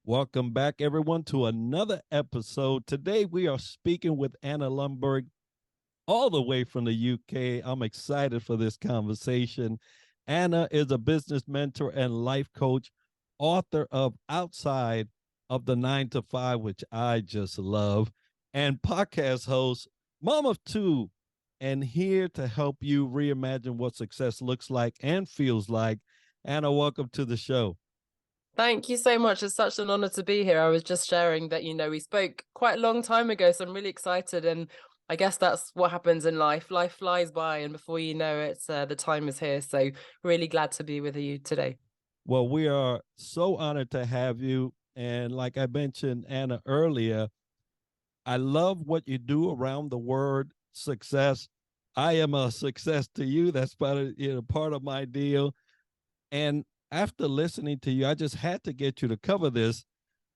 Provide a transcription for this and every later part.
Welcome back, everyone, to another episode. Today, we are speaking with Anna Lundberg, all the way from the UK. I'm excited for this conversation. Anna is a business mentor and life coach, author of Outside of the 9 to 5, which I just love, and podcast host, mom of two, and here to help you reimagine what success looks like and feels like. Anna, welcome to the show. Thank you so much. It's such an honor to be here. I was just sharing that, we spoke quite a long time ago, so I'm really excited. And I guess that's what happens in life. Life flies by, and before you know it, the time is here. So really glad to be with you today. Well, we are so honored to have you. And like I mentioned, Anna, earlier, I love what you do around the word success. I am a success to you. That's part of my deal. And after listening to you, I just had to get you to cover this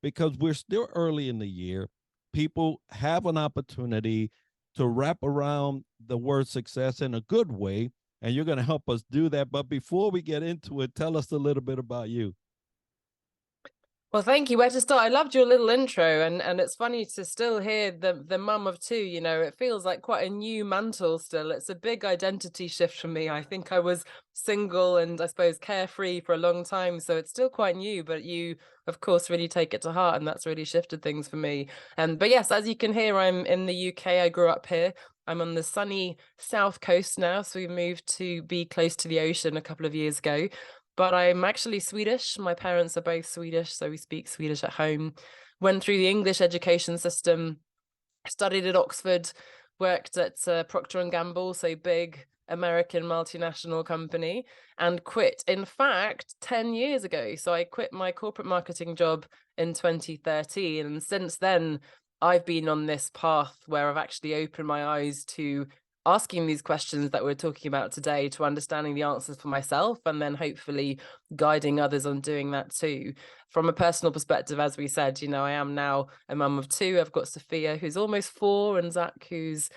because we're still early in the year. People have an opportunity to wrap around the word success in a good way, and you're going to help us do that. But before we get into it, tell us a little bit about you. Well, thank you. Where to start? I loved your little intro, and it's funny to still hear the mum of two. It feels like quite a new mantle still. It's a big identity shift for me. I think I was single and I suppose carefree for a long time, so it's still quite new, but you, of course, really take it to heart, and that's really shifted things for me. But yes, as you can hear, I'm in the UK. I grew up here. I'm on the sunny south coast now, so we moved to be close to the ocean a couple of years ago. But I'm actually Swedish. My parents are both Swedish, so we speak Swedish at home. Went through the English education system, studied at Oxford, worked at Procter & Gamble, so big American multinational company, and quit, in fact, 10 years ago. So I quit my corporate marketing job in 2013. And since then, I've been on this path where I've actually opened my eyes to asking these questions that we're talking about today, to understanding the answers for myself, and then hopefully guiding others on doing that too. From a personal perspective, as we said, I am now a mum of two. I've got Sophia, who's almost 4, and Zach, who's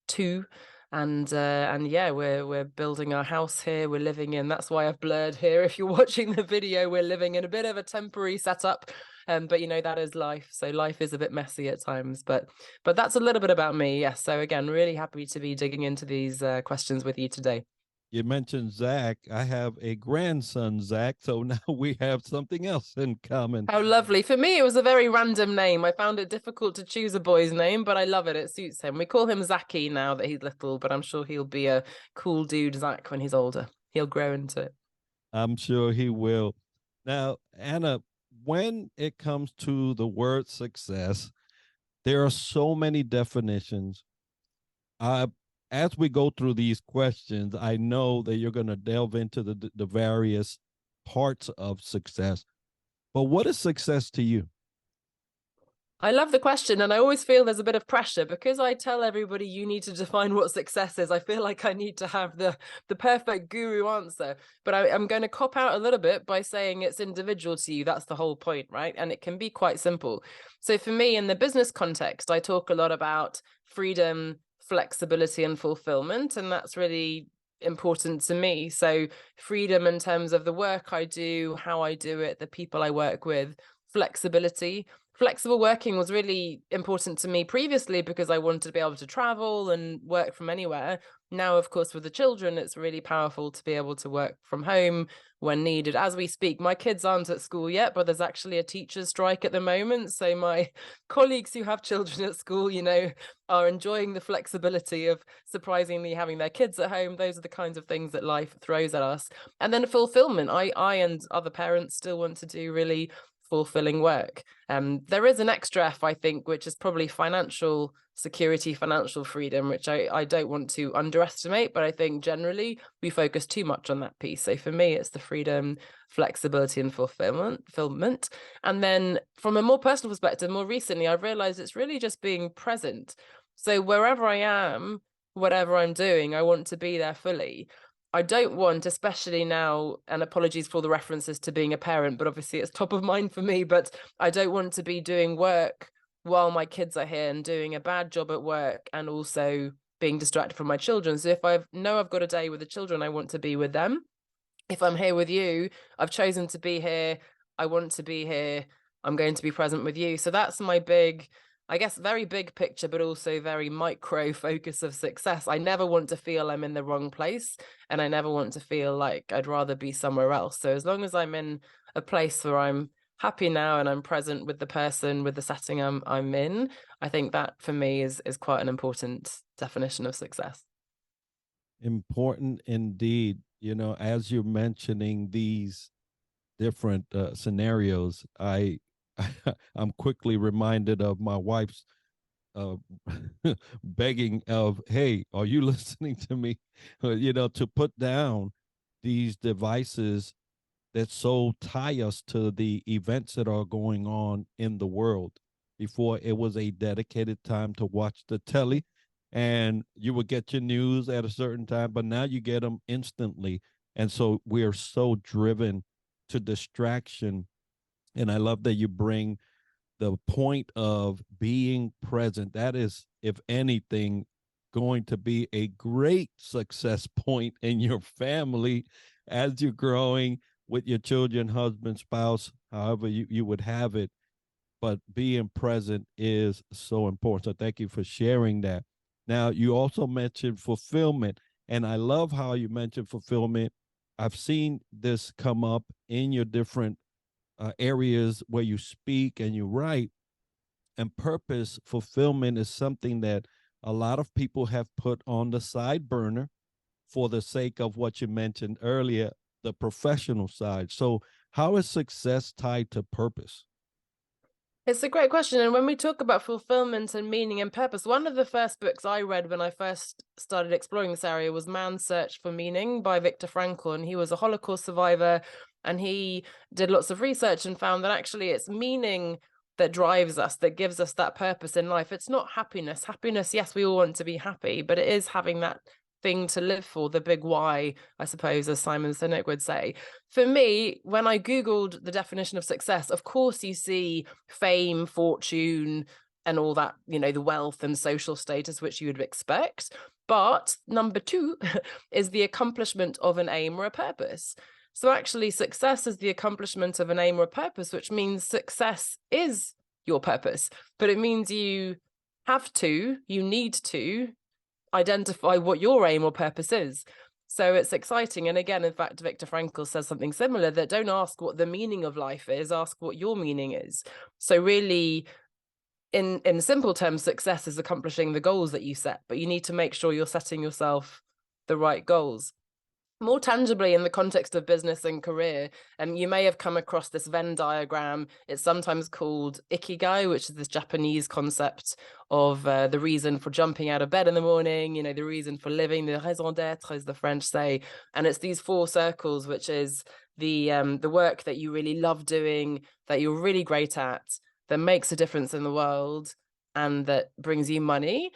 2. And yeah, we're building our house here. We're living in, that's why I've blurred here. If you're watching the video, we're living in a bit of a temporary setup. But that is life. So life is a bit messy at times, but that's a little bit about me. Yes. So again, really happy to be digging into these questions with you today. You mentioned Zach. I have a grandson, Zach. So now we have something else in common. How lovely. For me, it was a very random name. I found it difficult to choose a boy's name, but I love it. It suits him. We call him Zachy now that he's little, but I'm sure he'll be a cool dude, Zach, when he's older. He'll grow into it. I'm sure he will. Now, Anna, when it comes to the word success, there are so many definitions. As we go through these questions, I know that you're going to delve into the various parts of success. But what is success to you? I love the question, and I always feel there's a bit of pressure because I tell everybody you need to define what success is. I feel like I need to have the perfect guru answer, but I'm going to cop out a little bit by saying it's individual to you. That's the whole point, right? And it can be quite simple. So for me, in the business context, I talk a lot about freedom, flexibility, and fulfillment, and that's really important to me. So freedom in terms of the work I do, how I do it, the people I work with. Flexibility. Flexible working was really important to me previously because I wanted to be able to travel and work from anywhere. Now, of course, with the children, it's really powerful to be able to work from home when needed. As we speak, my kids aren't at school yet, but there's actually a teacher's strike at the moment. So my colleagues who have children at school, are enjoying the flexibility of surprisingly having their kids at home. Those are the kinds of things that life throws at us. And then fulfillment. I and other parents still want to do really fulfilling work. There is an extra F, I think, which is probably financial security, financial freedom, which I don't want to underestimate, but I think generally we focus too much on that piece. So for me, it's the freedom, flexibility, and fulfillment. And then from a more personal perspective, more recently, I've realized it's really just being present. So wherever I am, whatever I'm doing, I want to be there fully. I don't want, especially now, and apologies for the references to being a parent, but obviously it's top of mind for me, but I don't want to be doing work while my kids are here and doing a bad job at work and also being distracted from my children. So if I know I've got a day with the children, I want to be with them. If I'm here with you, I've chosen to be here. I want to be here. I'm going to be present with you. So that's my big, I guess, very big picture, but also very micro focus of success. I never want to feel I'm in the wrong place, and I never want to feel like I'd rather be somewhere else. So as long as I'm in a place where I'm happy now and I'm present with the person, with the setting I'm in, I think that for me is quite an important definition of success. Important indeed. As you're mentioning these different scenarios, I'm quickly reminded of my wife's uh, begging of, "Hey, are you listening to me?" To put down these devices that so tie us to the events that are going on in the world. Before, it was a dedicated time to watch the telly, and you would get your news at a certain time, but now you get them instantly. And so we are so driven to distraction. And I love that you bring the point of being present. That is, if anything, going to be a great success point in your family as you're growing with your children, husband, spouse, however you would have it. But being present is so important. So thank you for sharing that. Now, you also mentioned fulfillment, and I love how you mentioned fulfillment. I've seen this come up in your different areas where you speak and you write. And purpose fulfillment is something that a lot of people have put on the side burner for the sake of what you mentioned earlier, the professional side. So, how is success tied to purpose? It's a great question. And when we talk about fulfillment and meaning and purpose, one of the first books I read when I first started exploring this area was Man's Search for Meaning by Viktor Frankl. And he was a Holocaust survivor, and he did lots of research and found that actually it's meaning that drives us, that gives us that purpose in life. It's not happiness. Happiness, yes, we all want to be happy, but it is having that thing to live for, the big why, I suppose, as Simon Sinek would say. For me, when I Googled the definition of success, of course you see fame, fortune, and all that, the wealth and social status, which you would expect. But number two is the accomplishment of an aim or a purpose. So actually, success is the accomplishment of an aim or a purpose, which means success is your purpose. But it means you need to identify what your aim or purpose is. So it's exciting. And again, in fact, Viktor Frankl says something similar, that don't ask what the meaning of life is, ask what your meaning is. So really, in simple terms, success is accomplishing the goals that you set, but you need to make sure you're setting yourself the right goals. More tangibly, in the context of business and career, you may have come across this Venn diagram. It's sometimes called ikigai, which is this Japanese concept of the reason for jumping out of bed in the morning, the reason for living, the raison d'être, as the French say. And it's these four circles, which is the work that you really love doing, that you're really great at, that makes a difference in the world, and that brings you money.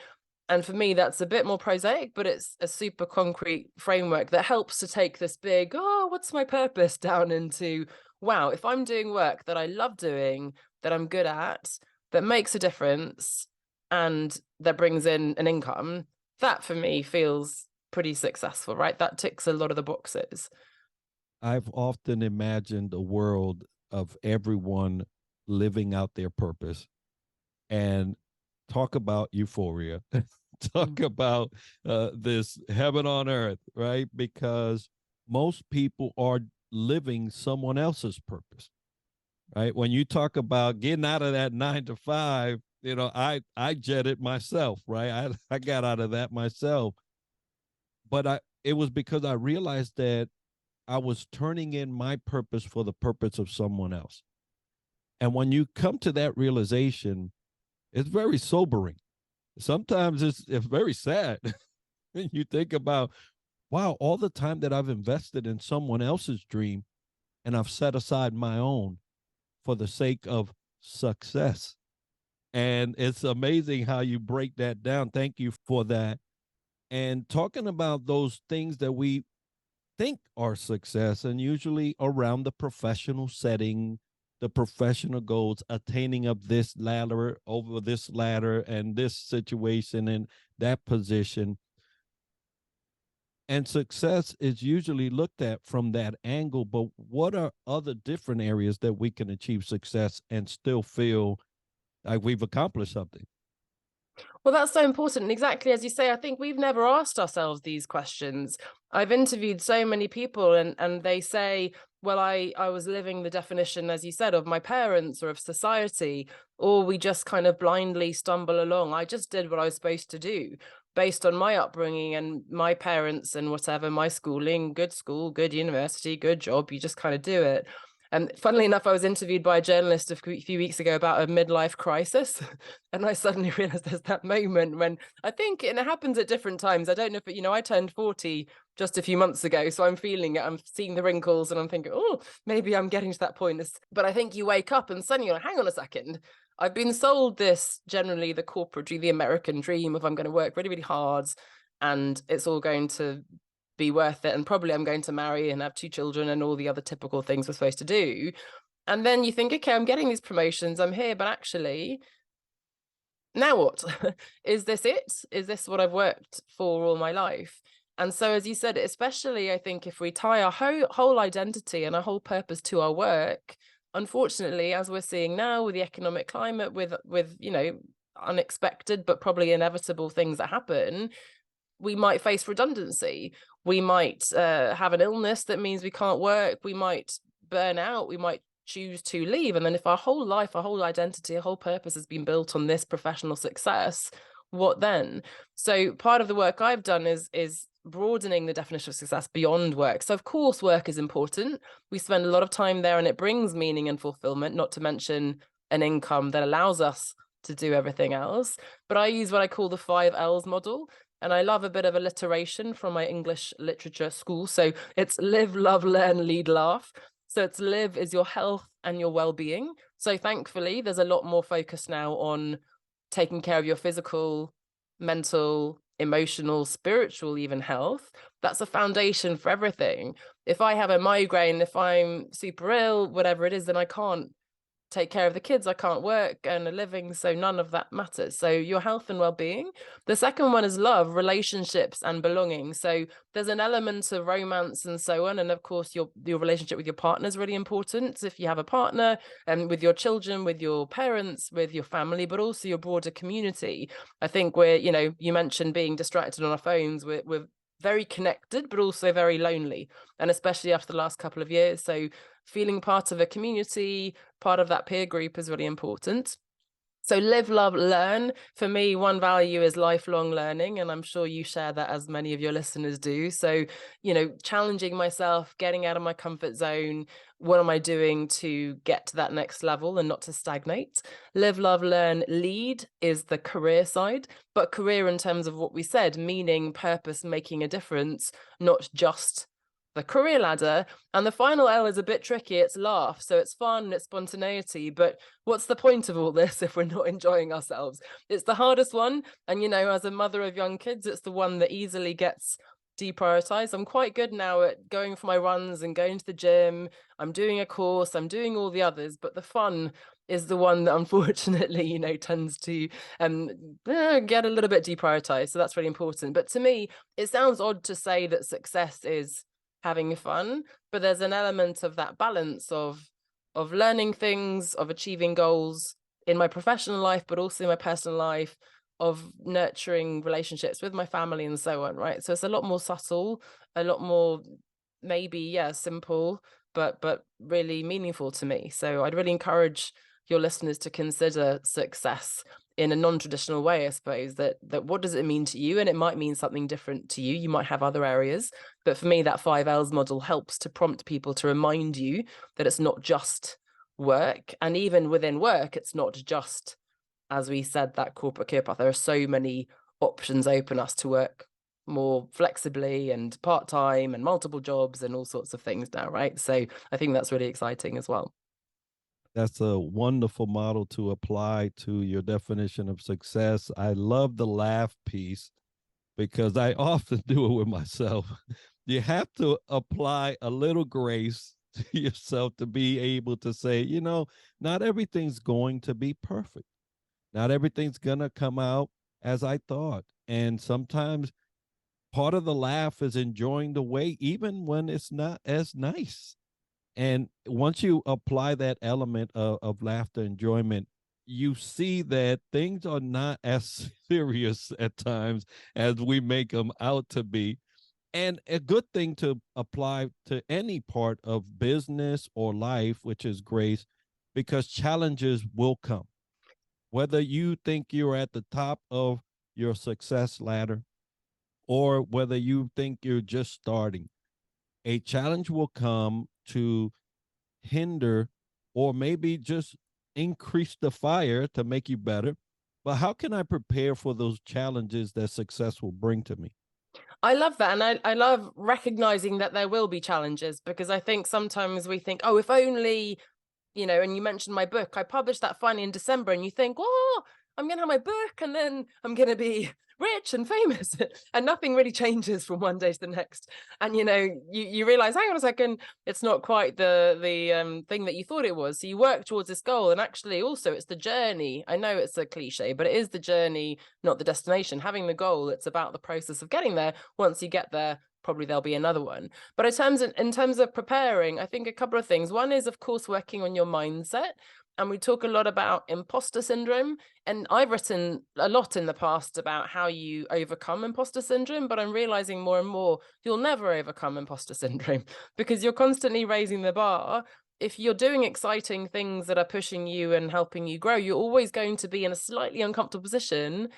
And for me, that's a bit more prosaic, but it's a super concrete framework that helps to take this big, what's my purpose, down into, wow, if I'm doing work that I love doing, that I'm good at, that makes a difference, and that brings in an income, that for me feels pretty successful, right? That ticks a lot of the boxes. I've often imagined a world of everyone living out their purpose, and talk about euphoria. Talk about this heaven on earth, right? Because most people are living someone else's purpose, right? When you talk about getting out of that 9 to 5, I jetted myself, right? I got out of that myself, but it was because I realized that I was turning in my purpose for the purpose of someone else. And when you come to that realization, it's very sobering. Sometimes it's very sad. You think about, wow, all the time that I've invested in someone else's dream, and I've set aside my own for the sake of success. And it's amazing how you break that down. Thank you for that. And talking about those things that we think are success, and usually around the professional setting, the professional goals, attaining of this ladder over this ladder and this situation and that position. And success is usually looked at from that angle, but what are other different areas that we can achieve success and still feel like we've accomplished something? Well, that's so important. And exactly as you say, I think we've never asked ourselves these questions. I've interviewed so many people and they say, well, I was living the definition, as you said, of my parents or of society, or we just kind of blindly stumble along. I just did what I was supposed to do based on my upbringing and my parents and whatever, my schooling, good school, good university, good job. You just kind of do it. And funnily enough, I was interviewed by a journalist a few weeks ago about a midlife crisis. And I suddenly realized there's that moment when I think, and it happens at different times. I don't know if, I turned 40 just a few months ago. So I'm feeling it. I'm seeing the wrinkles and I'm thinking, oh, maybe I'm getting to that point. But I think you wake up and suddenly you're like, hang on a second. I've been sold this, generally the corporate dream, the American dream of I'm going to work really, really hard and it's all going to be worth it. And probably I'm going to marry and have 2 children and all the other typical things we're supposed to do. And then you think, okay, I'm getting these promotions, I'm here, but actually, now what? Is this it? Is this what I've worked for all my life? And so, as you said, especially I think if we tie our whole identity and our whole purpose to our work, unfortunately, as we're seeing now with the economic climate, with unexpected but probably inevitable things that happen, we might face redundancy. We might have an illness that means we can't work. We might burn out. We might choose to leave. And then if our whole life, our whole identity, our whole purpose has been built on this professional success, what then? So part of the work I've done is broadening the definition of success beyond work. So of course, work is important. We spend a lot of time there and it brings meaning and fulfillment, not to mention an income that allows us to do everything else. But I use what I call the 5 L's model. And I love a bit of alliteration from my English literature school. So it's live, love, learn, lead, laugh. So it's live is your health and your well-being. So thankfully, there's a lot more focus now on taking care of your physical, mental, emotional, spiritual, even health. That's a foundation for everything. If I have a migraine, if I'm super ill, whatever it is, then I can't take care of the kids, I can't work, earn a living, so none of that matters. So your health and well-being. The second one is love, relationships and belonging. So there's an element of romance and so on, and of course your relationship with your partner is really important. If you have a partner, and with your children, with your parents, with your family, but also your broader community. I think you mentioned being distracted on our phones. We're very connected, but also very lonely, and especially after the last couple of years. So feeling part of a community, part of that peer group is really important. So live, love, learn. For me, one value is lifelong learning, and I'm sure you share that as many of your listeners do. So, challenging myself, getting out of my comfort zone. What am I doing to get to that next level and not to stagnate? Live, love, learn, lead is the career side, but career in terms of what we said, meaning, purpose, making a difference, not just the career ladder. And the final L is a bit tricky. It's laugh. So it's fun, it's spontaneity. But what's the point of all this if we're not enjoying ourselves? It's the hardest one. And, as a mother of young kids, it's the one that easily gets deprioritized. I'm quite good now at going for my runs and going to the gym. I'm doing a course, I'm doing all the others, but the fun is the one that unfortunately, tends to get a little bit deprioritized. So that's really important. But to me, it sounds odd to say that success is having fun, but there's an element of that balance of learning things, of achieving goals in my professional life, but also in my personal life, of nurturing relationships with my family and so on, right? So it's a lot more subtle, a lot more maybe, simple, but really meaningful to me. So I'd really encourage your listeners to consider success in a non-traditional way, I suppose, that what does it mean to you? And it might mean something different to you. You might have other areas, but for me, that 5 L's model helps to prompt people to remind you that it's not just work. And even within work, it's not just, as we said, that corporate career path. There are so many options open us to work more flexibly and part-time and multiple jobs and all sorts of things now, right? So I think that's really exciting as well. That's a wonderful model to apply to your definition of success. I love the laugh piece because I often do it with myself. You have to apply a little grace to yourself to be able to say, not everything's going to be perfect. Not everything's going to come out as I thought. And sometimes part of the laugh is enjoying the way, even when it's not as nice. And once you apply that element of laughter, enjoyment, you see that things are not as serious at times as we make them out to be. And a good thing to apply to any part of business or life, which is grace, because challenges will come. Whether you think you're at the top of your success ladder or whether you think you're just starting, a challenge will come to hinder or maybe just increase the fire to make you better. But how can I prepare for those challenges that success will bring to me? I love that. And I love recognizing that there will be challenges, because I think sometimes we think, oh, if only, and you mentioned my book, I published that finally in December, and you think, oh, I'm going to have my book and then I'm going to be rich and famous. And nothing really changes from one day to the next. And, you realize, hang on a second, it's not quite the thing that you thought it was. So you work towards this goal. And actually also it's the journey. I know it's a cliche, but it is the journey, not the destination. Having the goal, it's about the process of getting there. Once you get there, probably there'll be another one. But in terms of preparing, I think a couple of things. One is, of course, working on your mindset. And we talk a lot about imposter syndrome. And I've written a lot in the past about how you overcome imposter syndrome, but I'm realizing more and more you'll never overcome imposter syndrome because you're constantly raising the bar. If you're doing exciting things that are pushing you and helping you grow, you're always going to be in a slightly uncomfortable position.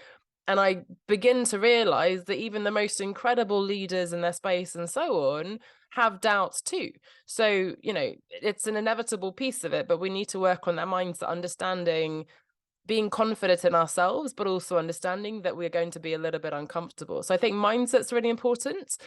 And I begin to realize that even the most incredible leaders in their space and so on have doubts too. So, it's an inevitable piece of it, but we need to work on that mindset, understanding, being confident in ourselves, but also understanding that we're going to be a little bit uncomfortable. So I think mindset's really important.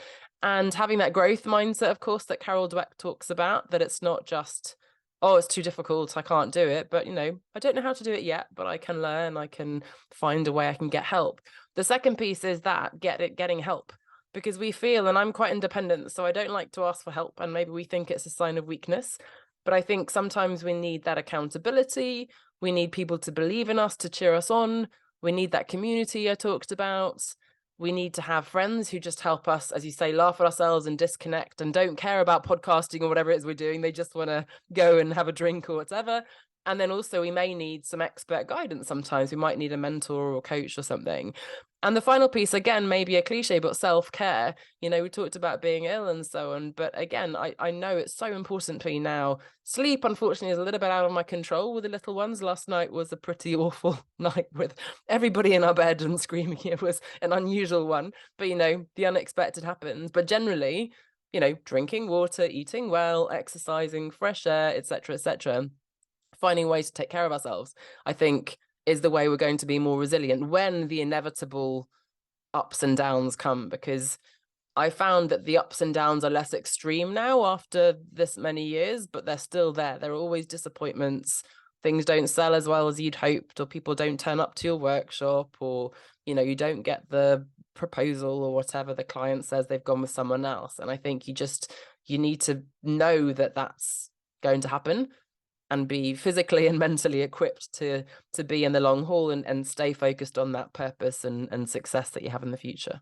And having that growth mindset, of course, that Carol Dweck talks about, that it's not just, oh, it's too difficult, I can't do it. But, I don't know how to do it yet, but I can learn, I can find a way I can get help. The second piece is that getting help, because we feel, and I'm quite independent, so I don't like to ask for help. And maybe we think it's a sign of weakness, but I think sometimes we need that accountability. We need people to believe in us, to cheer us on. We need that community I talked about. We need to have friends who just help us, as you say, laugh at ourselves and disconnect and don't care about podcasting or whatever it is we're doing. They just want to go and have a drink or whatever. And then also we may need some expert guidance sometimes. We might need a mentor or coach or something. And the final piece, again, maybe a cliche, but self-care. We talked about being ill and so on. But again, I know it's so important for me now. Sleep, unfortunately, is a little bit out of my control with the little ones. Last night was a pretty awful night with everybody in our bed and screaming. It was an unusual one. But, the unexpected happens. But generally, drinking water, eating well, exercising, fresh air, etc., finding ways to take care of ourselves, I think, is the way we're going to be more resilient when the inevitable ups and downs come. Because I found that the ups and downs are less extreme now after this many years, but they're still there. There are always disappointments. Things don't sell as well as you'd hoped, or people don't turn up to your workshop, or, you don't get the proposal or whatever, the client says they've gone with someone else. And I think you need to know that that's going to happen and be physically and mentally equipped to be in the long haul and stay focused on that purpose and success that you have in the future.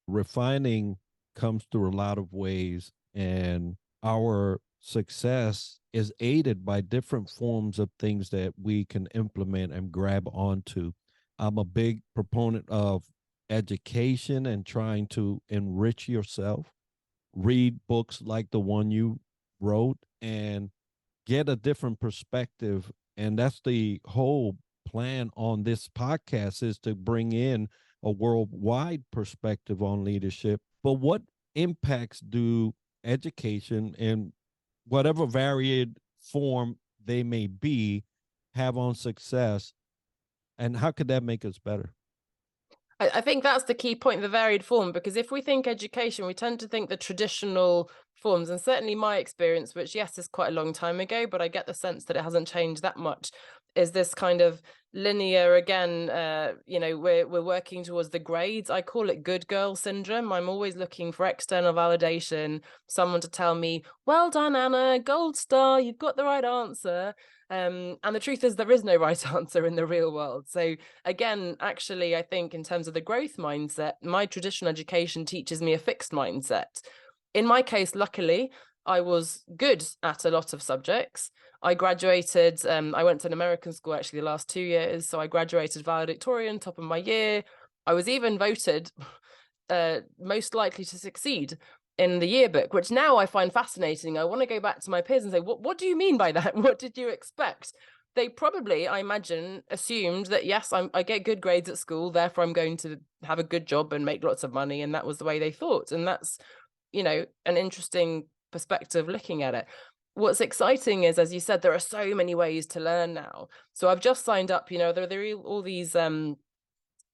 Refining comes through a lot of ways, and our success is aided by different forms of things that we can implement and grab onto. I'm a big proponent of education and trying to enrich yourself. Read books like the one you wrote and get a different perspective. And that's the whole plan on this podcast, is to bring in a worldwide perspective on leadership. But what impacts do education, in whatever varied form they may be, have on success? And how could that make us better? I think that's the key point, the varied form, because if we think education, we tend to think the traditional forms, and certainly my experience, which yes, is quite a long time ago, but I get the sense that it hasn't changed that much, is this kind of linear again. We're working towards the grades. I call it good girl syndrome. I'm always looking for external validation, someone to tell me, well done, Anna, gold star, you've got the right answer. And the truth is there is no right answer in the real world. So again, actually, I think in terms of the growth mindset, my traditional education teaches me a fixed mindset. In my case, luckily, I was good at a lot of subjects. I graduated, I went to an American school actually the last 2 years. So I graduated valedictorian, top of my year. I was even voted most likely to succeed in the yearbook, which now I find fascinating. I want to go back to my peers and say, what do you mean by that? What did you expect? They probably, I imagine, assumed that, yes, I get good grades at school, therefore I'm going to have a good job and make lots of money. And that was the way they thought. And that's, an interesting perspective looking at it. What's exciting is, as you said, there are so many ways to learn now. So I've just signed up, there are all these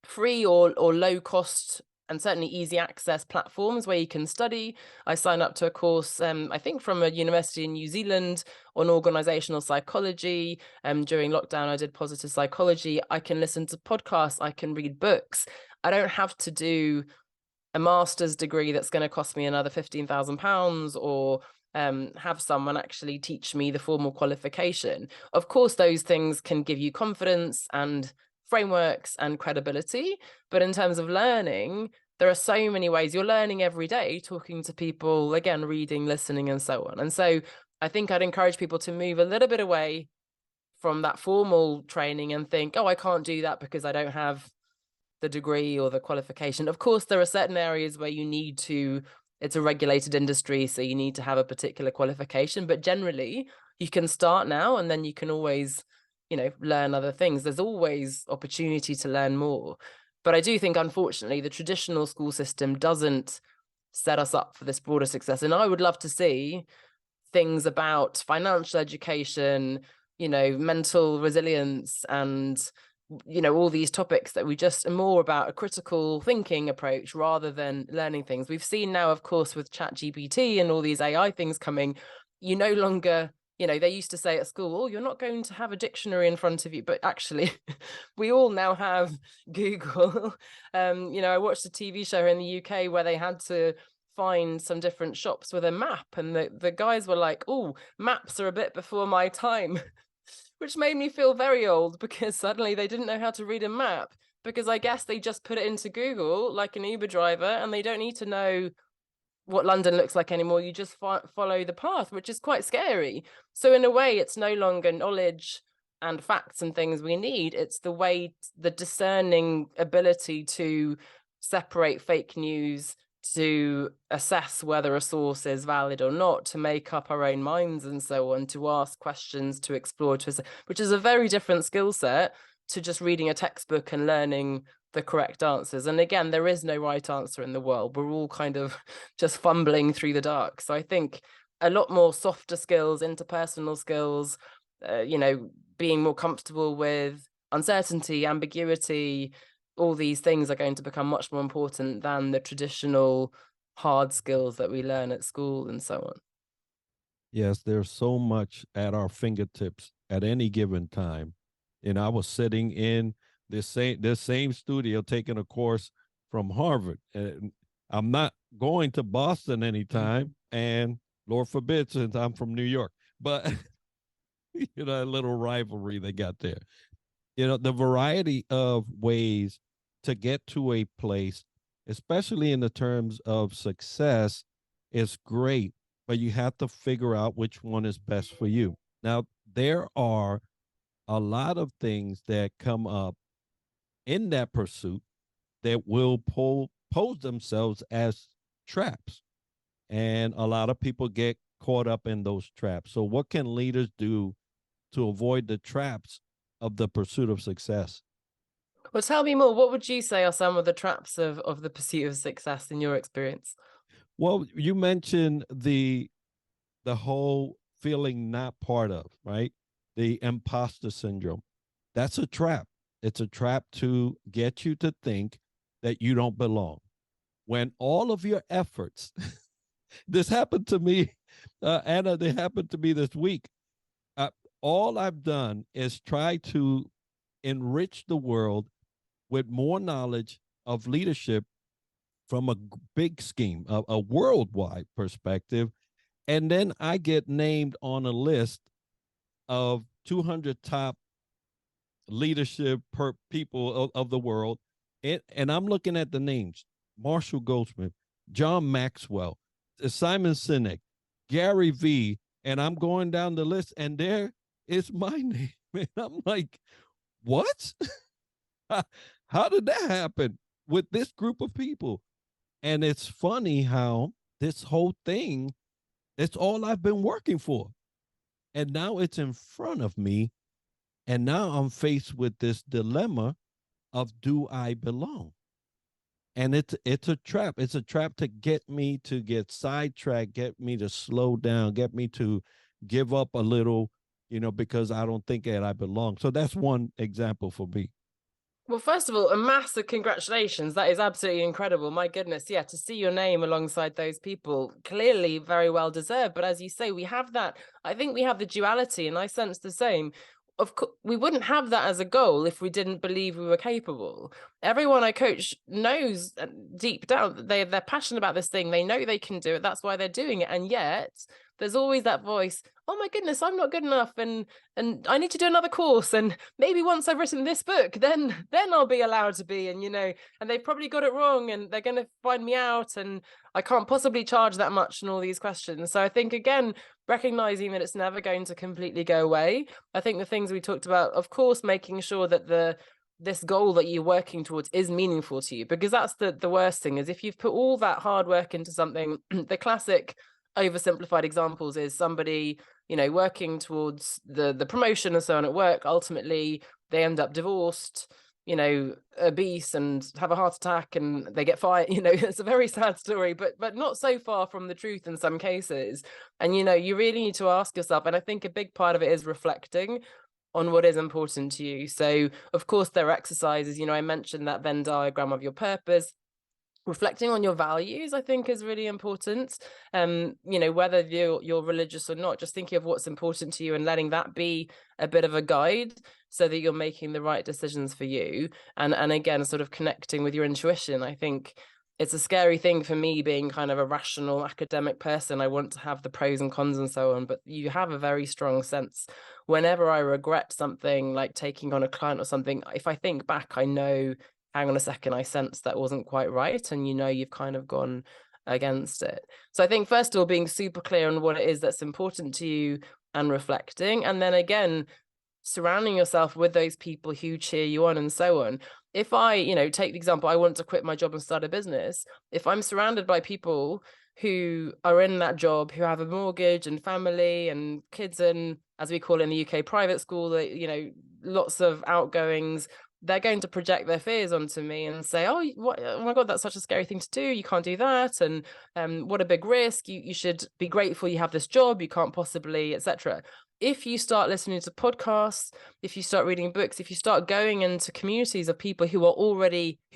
free or low cost and certainly easy access platforms where you can study. I signed up to a course, I think from a university in New Zealand on organizational psychology. During lockdown, I did positive psychology. I can listen to podcasts. I can read books. I don't have to do a master's degree that's going to cost me another £15,000 or have someone actually teach me the formal qualification. Of course, those things can give you confidence and frameworks and credibility. But in terms of learning, there are so many ways. You're learning every day, talking to people, again, reading, listening, and so on. And so I think I'd encourage people to move a little bit away from that formal training and think, oh, I can't do that because I don't have the degree or the qualification. Of course, there are certain areas where you need to, it's a regulated industry, so you need to have a particular qualification. But generally, you can start now and then you can always, learn other things. There's always opportunity to learn more. But I do think, unfortunately, the traditional school system doesn't set us up for this broader success. And I would love to see things about financial education, mental resilience, and all these topics that we just are more about a critical thinking approach rather than learning things. We've seen now, of course, with ChatGPT and all these AI things coming, you no longer, they used to say at school, oh, you're not going to have a dictionary in front of you, but actually we all now have Google. I watched a TV show in the UK where they had to find some different shops with a map, and the guys were like, oh, maps are a bit before my time. Which made me feel very old because suddenly they didn't know how to read a map, because I guess they just put it into Google like an Uber driver and they don't need to know what London looks like anymore. You just follow the path, which is quite scary. So in a way, it's no longer knowledge and facts and things we need. It's the discerning ability to separate fake news, to assess whether a source is valid or not, to make up our own minds and so on, to ask questions, to explore, which is a very different skill set to just reading a textbook and learning the correct answers. And again, there is no right answer in the world. We're all kind of just fumbling through the dark. So I think a lot more softer skills, interpersonal skills, being more comfortable with uncertainty, ambiguity, all these things are going to become much more important than the traditional hard skills that we learn at school and so on. Yes, there's so much at our fingertips at any given time. And I was sitting in this same studio taking a course from Harvard. And I'm not going to Boston anytime, and Lord forbid, since I'm from New York. But a little rivalry they got there. The variety of ways to get to a place, especially in the terms of success, is great, but you have to figure out which one is best for you. Now, there are a lot of things that come up in that pursuit that will pose themselves as traps. And a lot of people get caught up in those traps. So what can leaders do to avoid the traps of the pursuit of success? Well, tell me more. What would you say are some of the traps of the pursuit of success in your experience? Well, you mentioned the whole feeling not part of, right? The imposter syndrome. That's a trap. It's a trap to get you to think that you don't belong. When all of your efforts, this happened to me, Anna, this happened to me this week. All I've done is try to enrich the world with more knowledge of leadership from a big scheme, a worldwide perspective. And then I get named on a list of 200 top leadership people of the world. And I'm looking at the names: Marshall Goldsmith, John Maxwell, Simon Sinek, Gary Vee, and I'm going down the list, and there is my name. And I'm like, what? How did that happen with this group of people? And it's funny how this whole thing, it's all I've been working for. And now it's in front of me. And now I'm faced with this dilemma of, do I belong? And it's a trap. It's a trap to get me to get sidetracked, get me to slow down, get me to give up a little, because I don't think that I belong. So that's one example for me. Well, first of all, a massive congratulations. That is absolutely incredible. My goodness. Yeah, to see your name alongside those people, clearly very well deserved. But as you say, we have that. I think we have the duality, and I sense the same. Of course, we wouldn't have that as a goal if we didn't believe we were capable. Everyone I coach knows deep down that they're passionate about this thing. They know they can do it. That's why they're doing it. And yet there's always that voice, oh my goodness, I'm not good enough, and I need to do another course, and maybe once I've written this book, then I'll be allowed to be, and and they've probably got it wrong, and they're going to find me out, and I can't possibly charge that much, and all these questions. So I think, again, recognizing that it's never going to completely go away. I think the things we talked about, of course, making sure that this goal that you're working towards is meaningful to you, because that's the worst thing, is if you've put all that hard work into something. The classic oversimplified examples is somebody, working towards the promotion and so on at work. Ultimately, they end up divorced, obese, and have a heart attack, and they get fired. It's a very sad story, but not so far from the truth in some cases. And you really need to ask yourself, and I think a big part of it is reflecting on what is important to you. So of course there are exercises. I mentioned that Venn diagram of your purpose. Reflecting on your values, I think, is really important. Whether you're religious or not, just thinking of what's important to you and letting that be a bit of a guide so that you're making the right decisions for you. And again, sort of connecting with your intuition. I think it's a scary thing for me, being kind of a rational academic person. I want to have the pros and cons and so on, but you have a very strong sense. Whenever I regret something, like taking on a client or something, if I think back, I know, hang on a second, I sense that wasn't quite right. And you've kind of gone against it. So I think, first of all, being super clear on what it is that's important to you and reflecting. And then again, surrounding yourself with those people who cheer you on and so on. If I, take the example, I want to quit my job and start a business. If I'm surrounded by people who are in that job, who have a mortgage and family and kids in, as we call it in the UK, private school, lots of outgoings, they're going to project their fears onto me and say, oh my God, that's such a scary thing to do. You can't do that. And what a big risk. You should be grateful you have this job. You can't possibly, etc. If you start listening to podcasts, if you start reading books, if you start going into communities of people who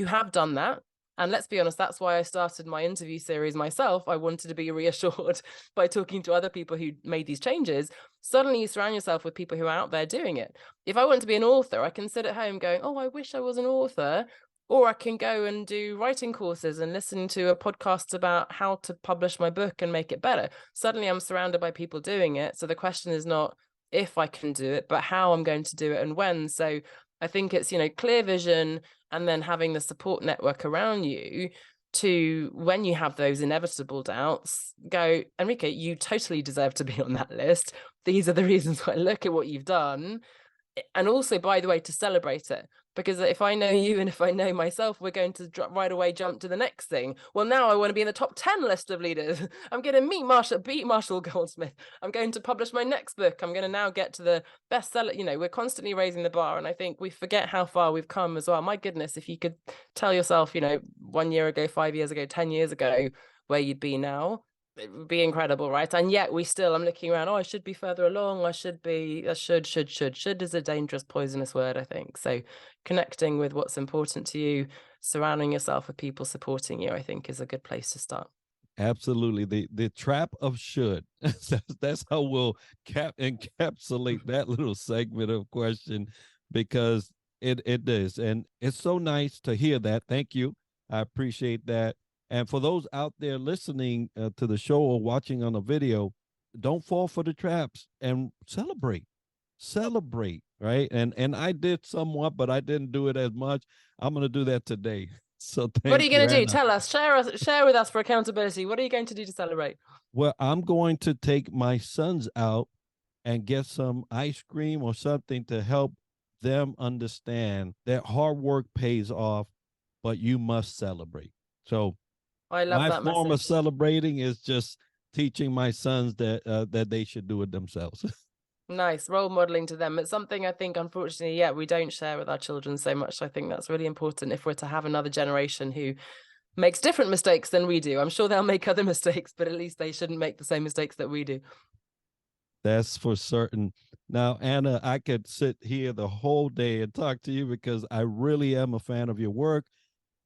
have done that, and let's be honest, that's why I started my interview series myself. I wanted to be reassured by talking to other people who made these changes. Suddenly you surround yourself with people who are out there doing it. If I want to be an author, I can sit at home going, oh, I wish I was an author. Or I can go and do writing courses and listen to a podcast about how to publish my book and make it better. Suddenly I'm surrounded by people doing it. So the question is not if I can do it, but how I'm going to do it and when. So I think it's, clear vision, and then having the support network around you to, when you have those inevitable doubts, go, Enrique, you totally deserve to be on that list. These are the reasons why. Look at what you've done. And also, by the way, to celebrate it. Because if I know you and if I know myself, we're going to right away jump to the next thing. Well, now I want to be in the top 10 list of leaders. I'm going to beat Marshall Goldsmith. I'm going to publish my next book. I'm going to now get to the bestseller. We're constantly raising the bar. And I think we forget how far we've come as well. My goodness, if you could tell yourself, 1 year ago, 5 years ago, 10 years ago, where you'd be now, it would be incredible, right? And yet I'm looking around, I should be further along. Should is a dangerous, poisonous word, I think. So connecting with what's important to you, surrounding yourself with people supporting you, I think is a good place to start. Absolutely. The trap of should. That's how we'll encapsulate that little segment of question, because It is, and it's so nice to hear that. Thank you. I appreciate that. And for those out there listening to the show or watching on the video, don't fall for the traps and celebrate. Celebrate, right? And I did somewhat, but I didn't do it as much. I'm going to do that today. So What are thank you you, going to do? Anna. Tell us, share with us for accountability. What are you going to do to celebrate? Well, I'm going to take my sons out and get some ice cream or something to help them understand that hard work pays off, but you must celebrate. So I love my that form of message. celebrating is just teaching my sons that they should do it themselves. Nice role modeling to them. It's something I think, unfortunately, yeah, we don't share with our children so much. I think that's really important if we're to have another generation who makes different mistakes than we do. I'm sure they'll make other mistakes, but at least they shouldn't make the same mistakes that we do. That's for certain. Now, Anna, I could sit here the whole day and talk to you because I really am a fan of your work.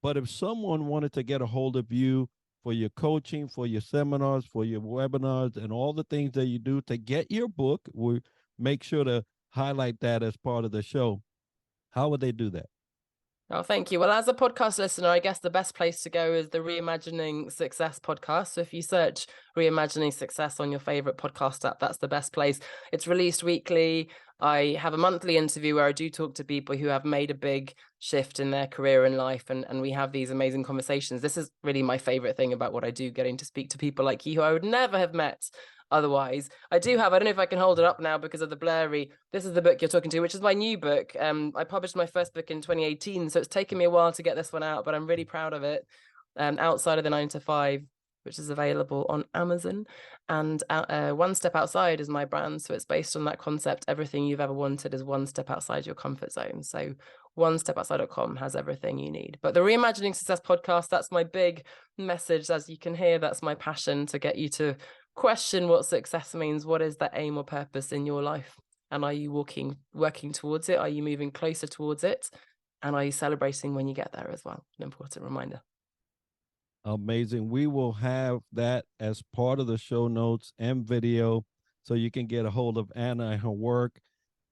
But if someone wanted to get a hold of you for your coaching, for your seminars, for your webinars, and all the things that you do to get your book, we make sure to highlight that as part of the show. How would they do that? Oh, thank you. Well, as a podcast listener, I guess the best place to go is the Reimagining Success podcast. So if you search Reimagining Success on your favorite podcast app, that's the best place. It's released weekly. I have a monthly interview where I do talk to people who have made a big shift in their career and life, and we have these amazing conversations. This is really my favorite thing about what I do, getting to speak to people like you who I would never have met otherwise. I don't know if I can hold it up now because of the blurry. This is the book you're talking to, which is my new book. I published my first book in 2018, so it's taken me a while to get this one out, but I'm really proud of it. Outside of the 9 to 5, which is available on Amazon, and One Step Outside is my brand, so it's based on that concept. Everything you've ever wanted is one step outside your comfort zone. So onestepoutside.com has everything you need. But the Reimagining Success podcast, that's my big message. As you can hear, that's my passion, to get you to question what success means. What is that aim or purpose in your life? And are you working towards it? Are you moving closer towards it? And are you celebrating when you get there as well? An important reminder. Amazing. We will have that as part of the show notes and video so you can get a hold of Anna and her work.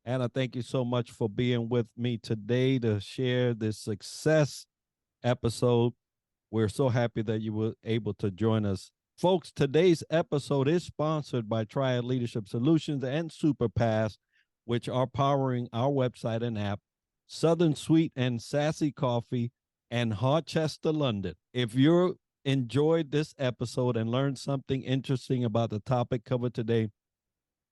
Anna, thank you so much for being with me today to share this success episode. We're so happy that you were able to join us. Folks, today's episode is sponsored by Triad Leadership Solutions and Superpass, which are powering our website and app, Southern Sweet and Sassy Coffee, and Harchester, London. If you enjoyed this episode and learned something interesting about the topic covered today,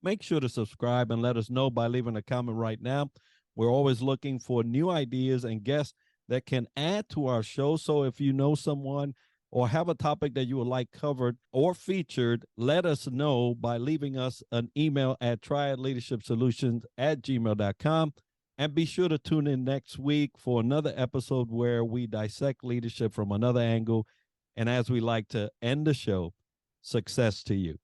make sure to subscribe and let us know by leaving a comment right now. We're always looking for new ideas and guests that can add to our show. So if you know someone or have a topic that you would like covered or featured, let us know by leaving us an email at triadleadershipsolutions@gmail.com. And be sure to tune in next week for another episode where we dissect leadership from another angle. And as we like to end the show, success to you.